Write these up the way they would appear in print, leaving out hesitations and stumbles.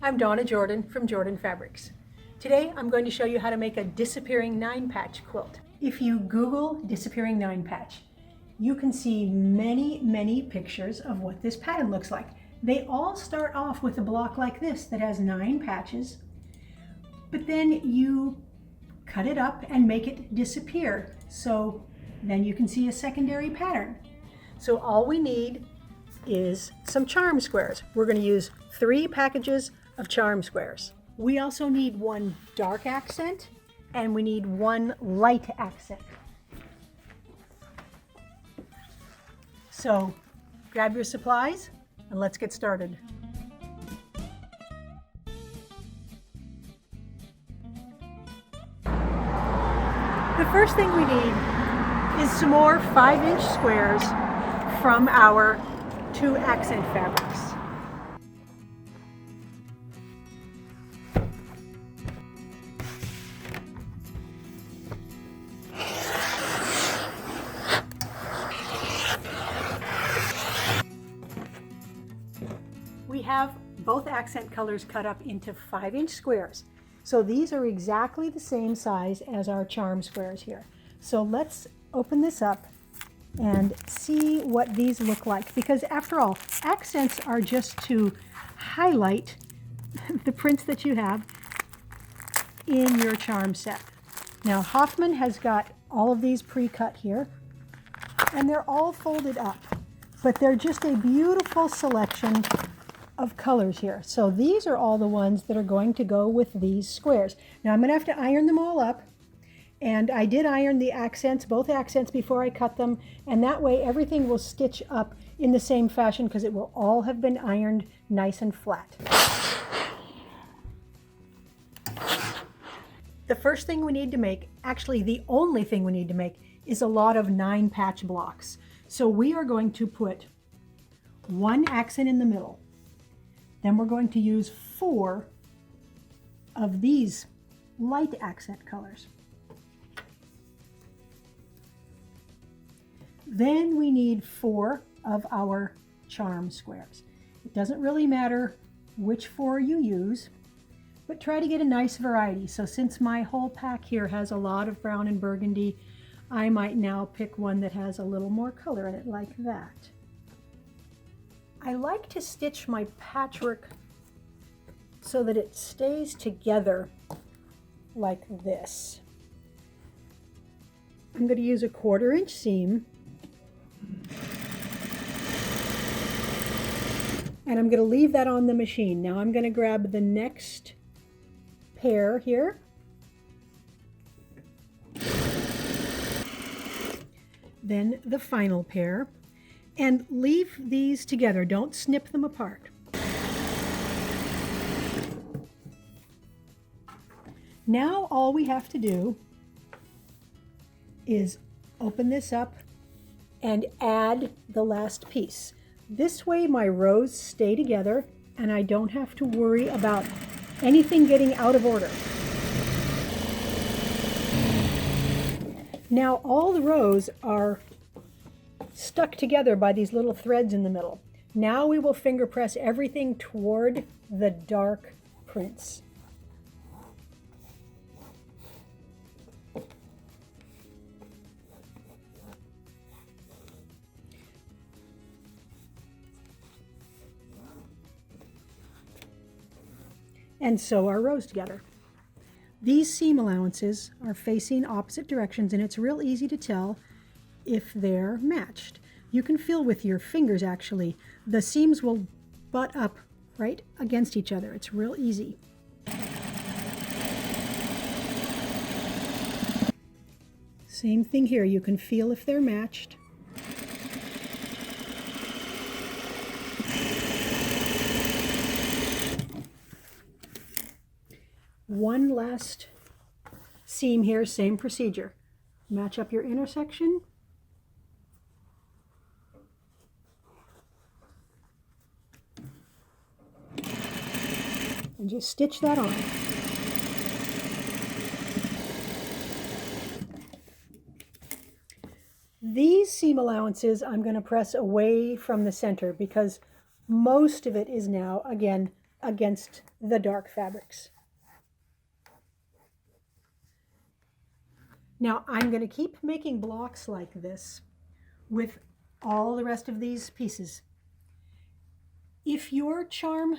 I'm Donna Jordan from Jordan Fabrics. Today I'm going to show you how to make a disappearing 9-patch quilt. If you Google disappearing 9-patch, you can see many pictures of what this pattern looks like. They all start off with a block like this that has 9 patches, but then you cut it up and make it disappear. So then you can see a secondary pattern. So all we need is some charm squares. We're going to use 3 packages of charm squares. We also need 1 dark accent and we need 1 light accent. So grab your supplies and let's get started. The first thing we need is some more 5-inch squares from our 2 accent fabrics. We have both accent colors cut up into 5-inch squares. So these are exactly the same size as our charm squares here. So let's open this up and see what these look like, because after all, accents are just to highlight the prints that you have in your charm set. Now Hoffman has got all of these pre-cut here, and they're all folded up, but they're just a beautiful selection of colors here. So these are all the ones that are going to go with these squares. Now I'm going to have to iron them all up, and I did iron the accents, both accents, before I cut them, and that way everything will stitch up in the same fashion because it will all have been ironed nice and flat. The first thing we need to make, actually the only thing we need to make, is a lot of 9-patch blocks. So we are going to put 1 accent in the middle. Then we're going to use 4 of these light accent colors. Then we need 4 of our charm squares. It doesn't really matter which 4 you use, but try to get a nice variety. So since my whole pack here has a lot of brown and burgundy, I might now pick one that has a little more color in it, like that. I like to stitch my patchwork so that it stays together like this. I'm going to use a 1/4-inch seam, and I'm going to leave that on the machine. Now I'm going to grab the next pair here, then the final pair, and leave these together. Don't snip them apart. Now all we have to do is open this up and add the last piece. This way my rows stay together and I don't have to worry about anything getting out of order. Now all the rows are stuck together by these little threads in the middle. Now we will finger press everything toward the dark prints. And sew our rows together. These seam allowances are facing opposite directions, and it's real easy to tell if they're matched. You can feel with your fingers, actually. The seams will butt up right against each other. It's real easy. Same thing here. You can feel if they're matched. One last seam here, same procedure. Match up your intersection. And just stitch that on. These seam allowances I'm going to press away from the center because most of it is now, again, against the dark fabrics. Now I'm going to keep making blocks like this with all the rest of these pieces. If your charm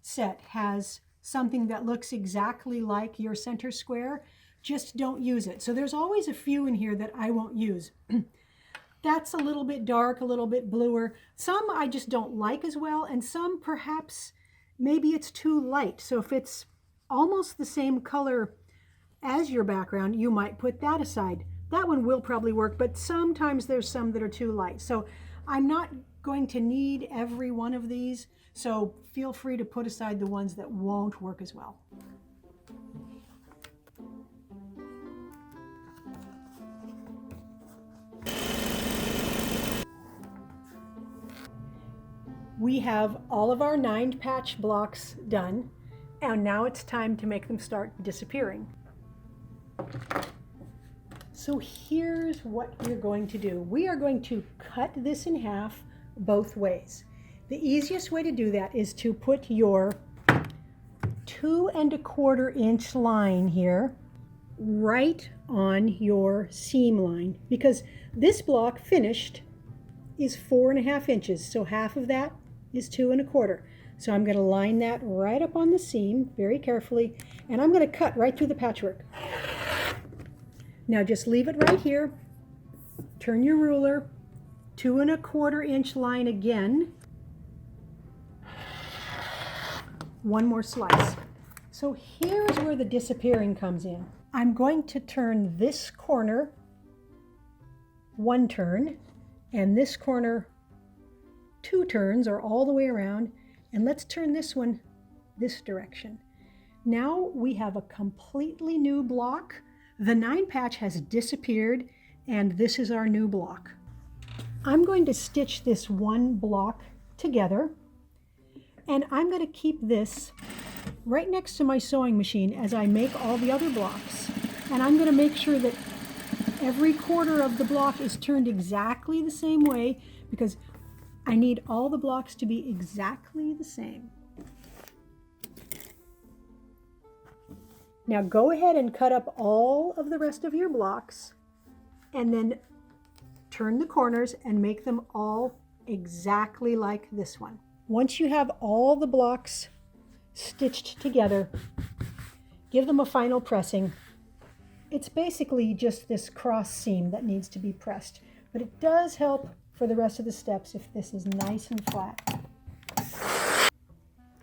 set has something that looks exactly like your center square, just don't use it. So there's always a few in here that I won't use. That's a little bit dark, a little bit bluer. Some I just don't like as well, and some perhaps maybe it's too light. So if it's almost the same color as your background, you might put that aside. That one will probably work, but sometimes there's some that are too light. So I'm not going to need every one of these, so feel free to put aside the ones that won't work as well. We have all of our 9-patch blocks done, and now it's time to make them start disappearing. So here's what we're going to do. We are going to cut this in half both ways. The easiest way to do that is to put your 2 1/4 inch line here right on your seam line, because this block finished is 4 1/2 inches, so half of that is 2 1/4. So I'm going to line that right up on the seam very carefully, and I'm going to cut right through the patchwork. Now just leave it right here, turn your ruler, 2 1/4 inch line again, one more slice. So here's where the disappearing comes in. I'm going to turn this corner 1 turn, and this corner 2 turns, or all the way around, and let's turn this one this direction. Now we have a completely new block. The 9-patch has disappeared, and this is our new block. I'm going to stitch this one block together, and I'm going to keep this right next to my sewing machine as I make all the other blocks. And I'm going to make sure that every quarter of the block is turned exactly the same way, because I need all the blocks to be exactly the same. Now go ahead and cut up all of the rest of your blocks, and then turn the corners and make them all exactly like this one. Once you have all the blocks stitched together, give them a final pressing. It's basically just this cross seam that needs to be pressed, but it does help for the rest of the steps if this is nice and flat.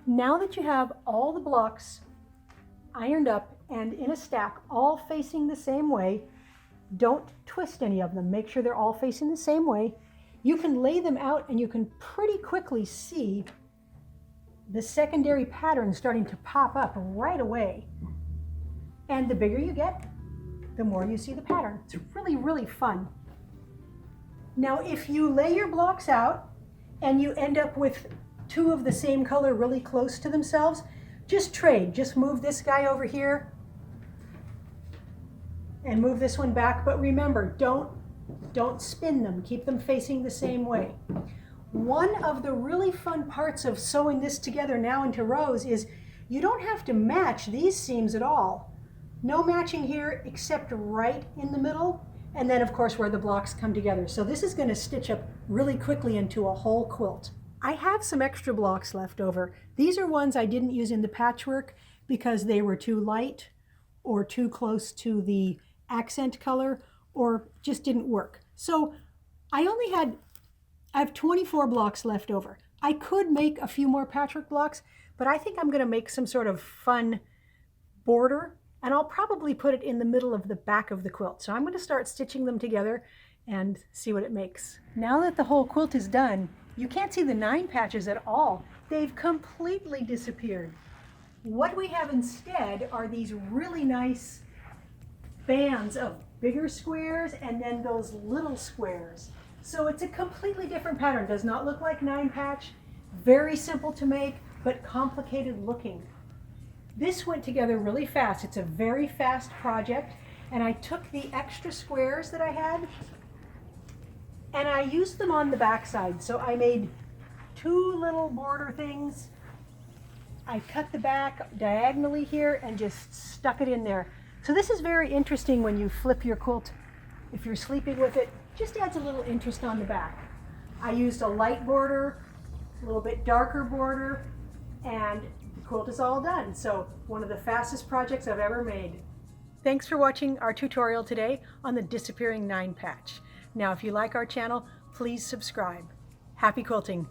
Now that you have all the blocks ironed up and in a stack, all facing the same way, don't twist any of them. Make sure they're all facing the same way. You can lay them out and you can pretty quickly see the secondary pattern starting to pop up right away. And the bigger you get, the more you see the pattern. It's really, really fun. Now, if you lay your blocks out and you end up with 2 of the same color really close to themselves, just trade. Just move this guy over here and move this one back. But remember, don't spin them. Keep them facing the same way. One of the really fun parts of sewing this together now into rows is you don't have to match these seams at all. No matching here except right in the middle, and then of course where the blocks come together. So this is going to stitch up really quickly into a whole quilt. I have some extra blocks left over. These are ones I didn't use in the patchwork because they were too light or too close to the accent color, or just didn't work. So I have 24 blocks left over. I could make a few more patchwork blocks, but I think I'm going to make some sort of fun border, and I'll probably put it in the middle of the back of the quilt. So I'm going to start stitching them together and see what it makes. Now that the whole quilt is done, you can't see the 9 patches at all. They've completely disappeared. What we have instead are these really nice bands of bigger squares and then those little squares. So it's a completely different pattern. Does not look like 9 patch. Very simple to make, but complicated looking. This went together really fast. It's a very fast project, and I took the extra squares that I had and I used them on the back side. So I made 2 little border things I cut the back diagonally here and just stuck it in there. So this is very interesting when you flip your quilt. If you're sleeping with it, just adds a little interest on the back. I used a light border, a little bit darker border, and the quilt is all done. So one of the fastest projects I've ever made. Thanks for watching our tutorial today on the Disappearing 9 patch. Now if you like our channel, please subscribe. Happy quilting!